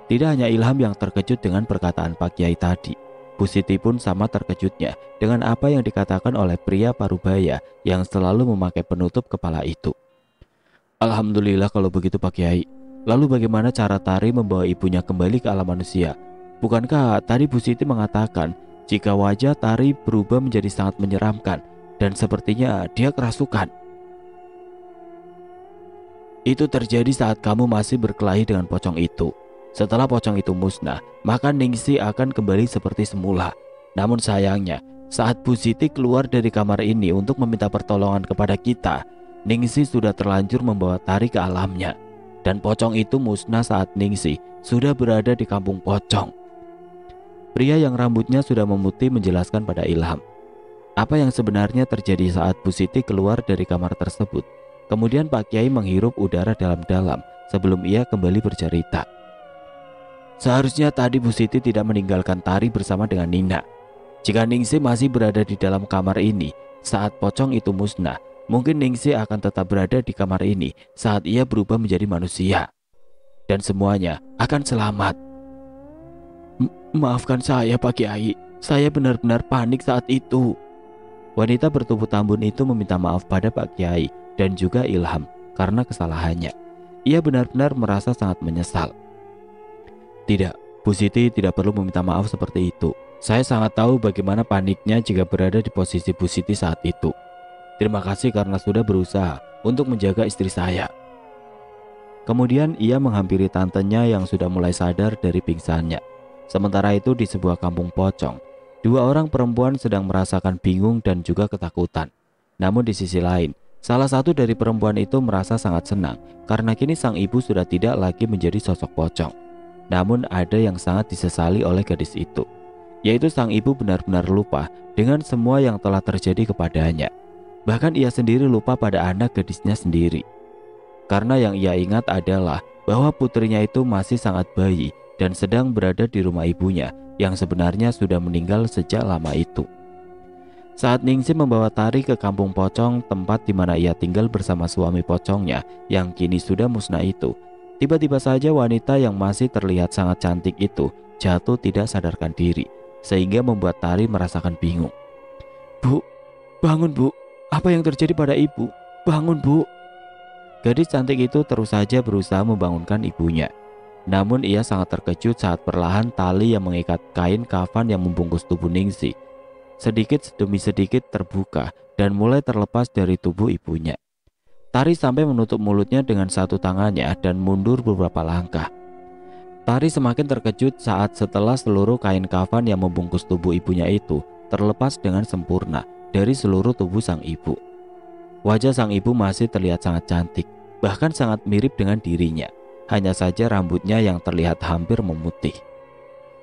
Tidak hanya Ilham yang terkejut dengan perkataan Pak Kiai tadi. Bu Siti pun sama terkejutnya dengan apa yang dikatakan oleh pria parubaya yang selalu memakai penutup kepala itu. Alhamdulillah kalau begitu Pak Kiai. Lalu bagaimana cara Tari membawa ibunya kembali ke alam manusia? Bukankah tadi Bu Siti mengatakan jika wajah Tari berubah menjadi sangat menyeramkan dan sepertinya dia kerasukan? Itu terjadi saat kamu masih berkelahi dengan pocong itu. Setelah pocong itu musnah, maka Ningsi akan kembali seperti semula. Namun sayangnya, saat Bu Siti keluar dari kamar ini untuk meminta pertolongan kepada kita, Ningsi sudah terlanjur membawa Tari ke alamnya. Dan pocong itu musnah saat Ningsi sudah berada di kampung pocong. Pria yang rambutnya sudah memutih menjelaskan pada Ilham apa yang sebenarnya terjadi saat Bu Siti keluar dari kamar tersebut. Kemudian Pak Kiai menghirup udara dalam-dalam sebelum ia kembali bercerita. Seharusnya tadi Bu Siti tidak meninggalkan Tari bersama dengan Nina. Jika Ningsi masih berada di dalam kamar ini saat pocong itu musnah, mungkin Ningsi akan tetap berada di kamar ini saat ia berubah menjadi manusia. Dan semuanya akan selamat. Maafkan saya Pak Kiai, saya benar-benar panik saat itu. Wanita bertubuh tambun itu meminta maaf pada Pak Kiai dan juga Ilham karena kesalahannya. Ia benar-benar merasa sangat menyesal. Tidak, Bu Siti tidak perlu meminta maaf seperti itu. Saya sangat tahu bagaimana paniknya jika berada di posisi Bu Siti saat itu. Terima kasih karena sudah berusaha untuk menjaga istri saya. Kemudian ia menghampiri tantenya yang sudah mulai sadar dari pingsannya. Sementara itu di sebuah kampung pocong, dua orang perempuan sedang merasakan bingung dan juga ketakutan. Namun di sisi lain, salah satu dari perempuan itu merasa sangat senang karena kini sang ibu sudah tidak lagi menjadi sosok pocong. Namun ada yang sangat disesali oleh gadis itu, yaitu sang ibu benar-benar lupa dengan semua yang telah terjadi kepadanya. Bahkan ia sendiri lupa pada anak gadisnya sendiri. Karena yang ia ingat adalah bahwa putrinya itu masih sangat bayi dan sedang berada di rumah ibunya yang sebenarnya sudah meninggal sejak lama itu. Saat Ningsih membawa Tari ke kampung pocong, tempat di mana ia tinggal bersama suami pocongnya yang kini sudah musnah itu, tiba-tiba saja wanita yang masih terlihat sangat cantik itu jatuh tidak sadarkan diri, sehingga membuat Tari merasakan bingung. "Bu, bangun bu, apa yang terjadi pada ibu? Bangun bu." Gadis cantik itu terus saja berusaha membangunkan ibunya. Namun ia sangat terkejut saat perlahan tali yang mengikat kain kafan yang membungkus tubuh Ningsih sedikit demi sedikit terbuka dan mulai terlepas dari tubuh ibunya. Tari sampai menutup mulutnya dengan satu tangannya dan mundur beberapa langkah. Tari semakin terkejut saat setelah seluruh kain kafan yang membungkus tubuh ibunya itu terlepas dengan sempurna dari seluruh tubuh sang ibu. Wajah sang ibu masih terlihat sangat cantik, bahkan sangat mirip dengan dirinya. Hanya saja rambutnya yang terlihat hampir memutih.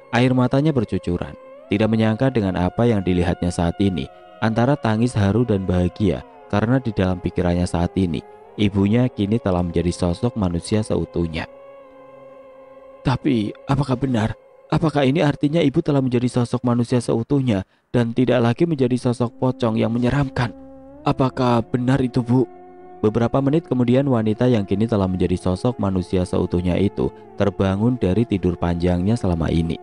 Air matanya bercucuran. Tidak menyangka dengan apa yang dilihatnya saat ini, antara tangis haru dan bahagia, karena di dalam pikirannya saat ini, ibunya kini telah menjadi sosok manusia seutuhnya. Tapi, apakah benar? Apakah ini artinya ibu telah menjadi sosok manusia seutuhnya dan tidak lagi menjadi sosok pocong yang menyeramkan? Apakah benar itu, Bu? Beberapa menit kemudian wanita yang kini telah menjadi sosok manusia seutuhnya itu terbangun dari tidur panjangnya selama ini.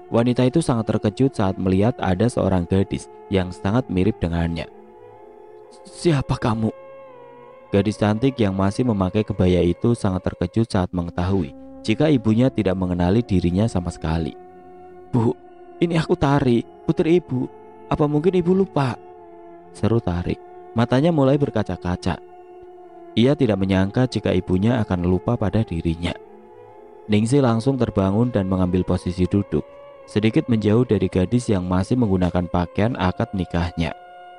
Wanita itu sangat terkejut saat melihat ada seorang gadis yang sangat mirip dengannya. "Siapa kamu?" Gadis cantik yang masih memakai kebaya itu sangat terkejut saat mengetahui jika ibunya tidak mengenali dirinya sama sekali. "Bu, ini aku Tari, putri ibu. Apa mungkin ibu lupa?" seru Tari. Matanya mulai berkaca-kaca. Ia tidak menyangka jika ibunya akan lupa pada dirinya. Ningsih langsung terbangun dan mengambil posisi duduk, sedikit menjauh dari gadis yang masih menggunakan pakaian akad nikahnya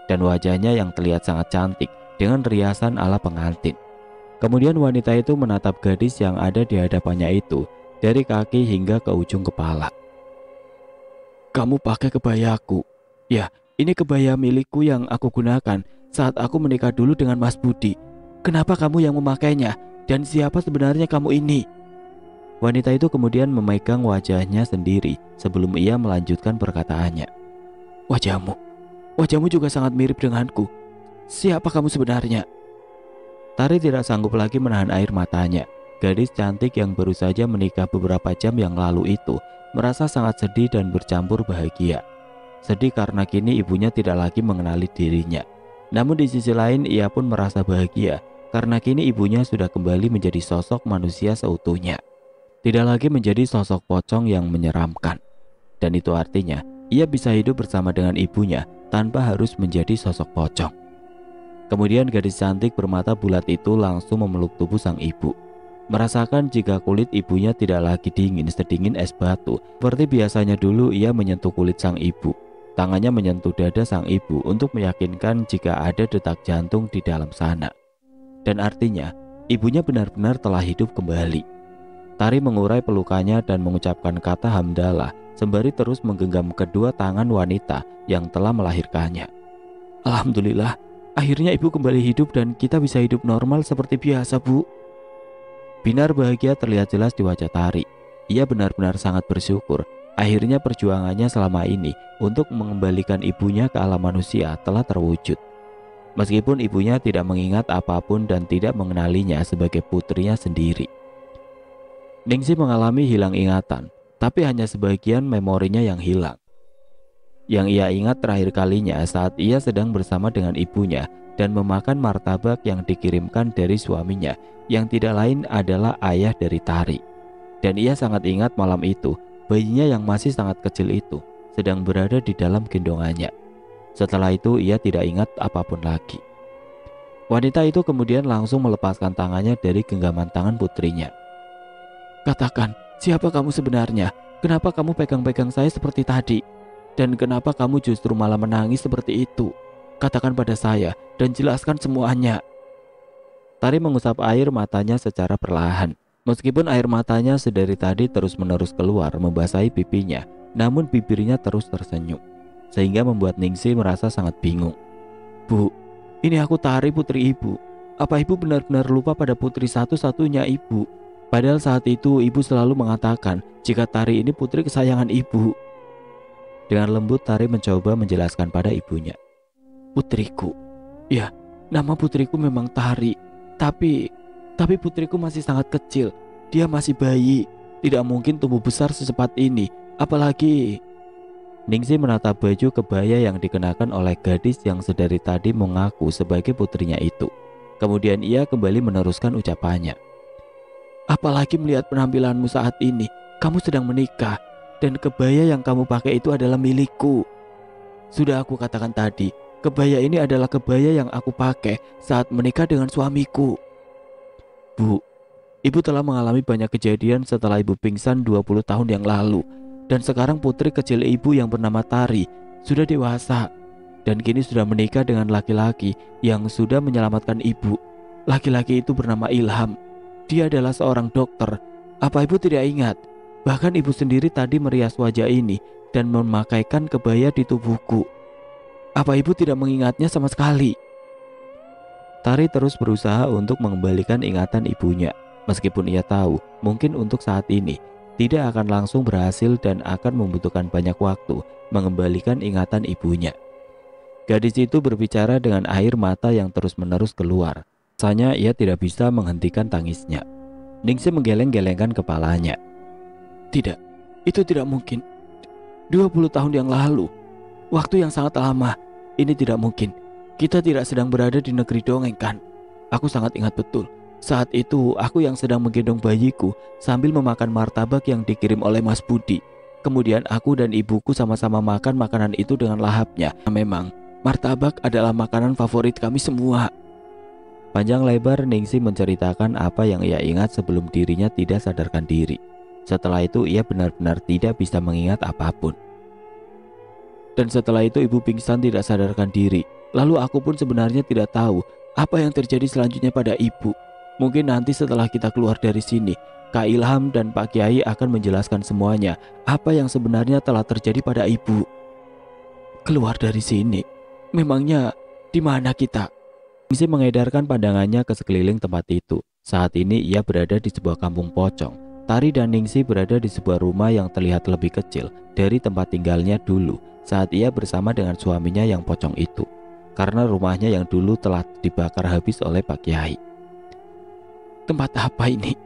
dan wajahnya yang terlihat sangat cantik dengan riasan ala pengantin. Kemudian wanita itu menatap gadis yang ada di hadapannya itu dari kaki hingga ke ujung kepala. "Kamu pakai kebayaku? Ya, ini kebaya milikku yang aku gunakan saat aku menikah dulu dengan Mas Budi. Kenapa kamu yang memakainya? Dan siapa sebenarnya kamu ini?" Wanita itu kemudian memegang wajahnya sendiri sebelum ia melanjutkan perkataannya. Wajahmu juga sangat mirip denganku. Siapa kamu sebenarnya?" Tari tidak sanggup lagi menahan air matanya. Gadis cantik yang baru saja menikah beberapa jam yang lalu itu merasa sangat sedih dan bercampur bahagia. Sedih karena kini ibunya tidak lagi mengenali dirinya. Namun di sisi lain ia pun merasa bahagia karena kini ibunya sudah kembali menjadi sosok manusia seutuhnya. Tidak lagi menjadi sosok pocong yang menyeramkan. Dan itu artinya ia bisa hidup bersama dengan ibunya tanpa harus menjadi sosok pocong. Kemudian gadis cantik bermata bulat itu langsung memeluk tubuh sang ibu. Merasakan jika kulit ibunya tidak lagi dingin sedingin es batu. Seperti biasanya dulu ia menyentuh kulit sang ibu. Tangannya menyentuh dada sang ibu untuk meyakinkan jika ada detak jantung di dalam sana. Dan artinya ibunya benar-benar telah hidup kembali. Tari mengurai pelukannya dan mengucapkan kata hamdalah sembari terus menggenggam kedua tangan wanita yang telah melahirkannya. "Alhamdulillah, akhirnya ibu kembali hidup dan kita bisa hidup normal seperti biasa, Bu." Binar bahagia terlihat jelas di wajah Tari. Ia benar-benar sangat bersyukur akhirnya perjuangannya selama ini untuk mengembalikan ibunya ke alam manusia telah terwujud. Meskipun ibunya tidak mengingat apapun dan tidak mengenalinya sebagai putrinya sendiri. Ningsih mengalami hilang ingatan, tapi hanya sebagian memorinya yang hilang. Yang ia ingat terakhir kalinya saat ia sedang bersama dengan ibunya dan memakan martabak yang dikirimkan dari suaminya yang tidak lain adalah ayah dari Tari. Dan ia sangat ingat malam itu, bayinya yang masih sangat kecil itu sedang berada di dalam gendongannya. Setelah itu ia tidak ingat apapun lagi. Wanita itu kemudian langsung melepaskan tangannya dari genggaman tangan putrinya. "Katakan, siapa kamu sebenarnya? Kenapa kamu pegang-pegang saya seperti tadi? Dan kenapa kamu justru malah menangis seperti itu? Katakan pada saya dan jelaskan semuanya." Tari mengusap air matanya secara perlahan. Meskipun air matanya sedari tadi terus-menerus keluar membasahi pipinya, namun bibirnya terus tersenyum, sehingga membuat Ningsih merasa sangat bingung. "Bu, ini aku Tari, putri ibu. Apa ibu benar-benar lupa pada putri satu-satunya ibu? Padahal saat itu ibu selalu mengatakan jika Tari ini putri kesayangan ibu." Dengan lembut Tari mencoba menjelaskan pada ibunya. Putriku. Ya, nama putriku memang Tari. Tapi putriku masih sangat kecil. Dia masih bayi. Tidak mungkin tumbuh besar secepat ini. Apalagi... Ningsih menatap baju kebaya yang dikenakan oleh gadis yang sedari tadi mengaku sebagai putrinya itu. Kemudian ia kembali meneruskan ucapannya. Apalagi melihat penampilanmu saat ini, kamu sedang menikah, dan kebaya yang kamu pakai itu adalah milikku. Sudah aku katakan tadi, kebaya ini adalah kebaya yang aku pakai saat menikah dengan suamiku. Bu, ibu telah mengalami banyak kejadian setelah ibu pingsan 20 tahun yang lalu. Dan sekarang putri kecil ibu yang bernama Tari sudah dewasa dan kini sudah menikah dengan laki-laki yang sudah menyelamatkan ibu. Laki-laki itu bernama Ilham. Dia adalah seorang dokter. Apa ibu tidak ingat? Bahkan ibu sendiri tadi merias wajah ini dan memakaikan kebaya di tubuhku. Apa ibu tidak mengingatnya sama sekali? Tari terus berusaha untuk mengembalikan ingatan ibunya. Meskipun ia tahu mungkin untuk saat ini tidak akan langsung berhasil dan akan membutuhkan banyak waktu mengembalikan ingatan ibunya. Gadis itu berbicara dengan air mata yang terus-menerus keluar. Rasanya ia tidak bisa menghentikan tangisnya. Ningsih menggeleng-gelengkan kepalanya. Tidak, itu tidak mungkin. 20 tahun yang lalu, waktu yang sangat lama. Ini tidak mungkin. Kita tidak sedang berada di negeri dongeng kan? Aku sangat ingat betul. Saat itu aku yang sedang menggendong bayiku sambil memakan martabak yang dikirim oleh Mas Budi. Kemudian aku dan ibuku sama-sama makan makanan itu dengan lahapnya. Memang martabak adalah makanan favorit kami semua. Panjang lebar Ningsih menceritakan apa yang ia ingat sebelum dirinya tidak sadarkan diri. Setelah itu ia benar-benar tidak bisa mengingat apapun. Dan setelah itu ibu pingsan tidak sadarkan diri. Lalu aku pun sebenarnya tidak tahu apa yang terjadi selanjutnya pada ibu. Mungkin nanti setelah kita keluar dari sini, Kak Ilham dan Pak Kiai akan menjelaskan semuanya apa yang sebenarnya telah terjadi pada ibu. Keluar dari sini? Memangnya di mana kita? Ningsih mengedarkan pandangannya ke sekeliling tempat itu. Saat ini ia berada di sebuah kampung pocong. Tari dan Ningsih berada di sebuah rumah yang terlihat lebih kecil dari tempat tinggalnya dulu saat ia bersama dengan suaminya yang pocong itu. Karena rumahnya yang dulu telah dibakar habis oleh Pak Kiai. Tempat apa ini?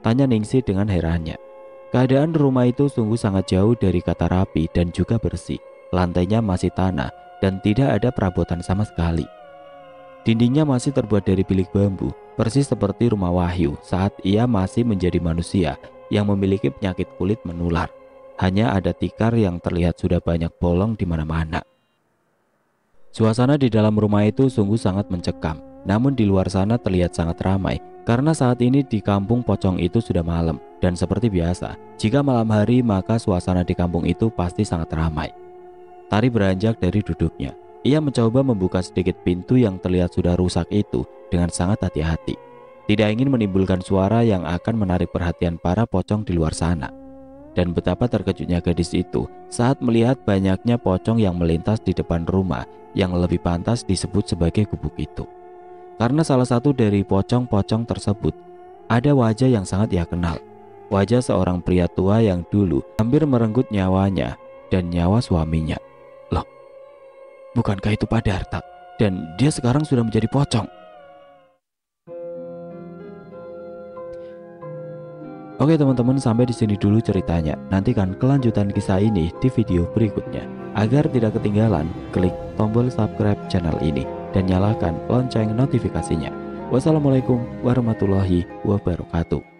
Tanya Ningsih dengan herannya. Keadaan rumah itu sungguh sangat jauh dari kata rapi dan juga bersih. Lantainya masih tanah dan tidak ada perabotan sama sekali. Dindingnya masih terbuat dari bilik bambu, persis seperti rumah Wahyu saat ia masih menjadi manusia yang memiliki penyakit kulit menular. Hanya ada tikar yang terlihat sudah banyak bolong di mana-mana. Suasana di dalam rumah itu sungguh sangat mencekam. Namun di luar sana terlihat sangat ramai karena saat ini di kampung pocong itu sudah malam. Dan seperti biasa, jika malam hari maka suasana di kampung itu pasti sangat ramai. Tari beranjak dari duduknya. Ia mencoba membuka sedikit pintu yang terlihat sudah rusak itu dengan sangat hati-hati. Tidak ingin menimbulkan suara yang akan menarik perhatian para pocong di luar sana. Dan betapa terkejutnya gadis itu saat melihat banyaknya pocong yang melintas di depan rumah yang lebih pantas disebut sebagai gubuk itu. Karena salah satu dari pocong-pocong tersebut ada wajah yang sangat ia kenal. Wajah seorang pria tua yang dulu hampir merenggut nyawanya dan nyawa suaminya. Loh, bukankah itu Pak Darta? Dan dia sekarang sudah menjadi pocong. Oke teman-teman, sampai di sini dulu ceritanya. Nantikan kelanjutan kisah ini di video berikutnya. Agar tidak ketinggalan, klik tombol subscribe channel ini dan nyalakan lonceng notifikasinya. Wassalamualaikum warahmatullahi wabarakatuh.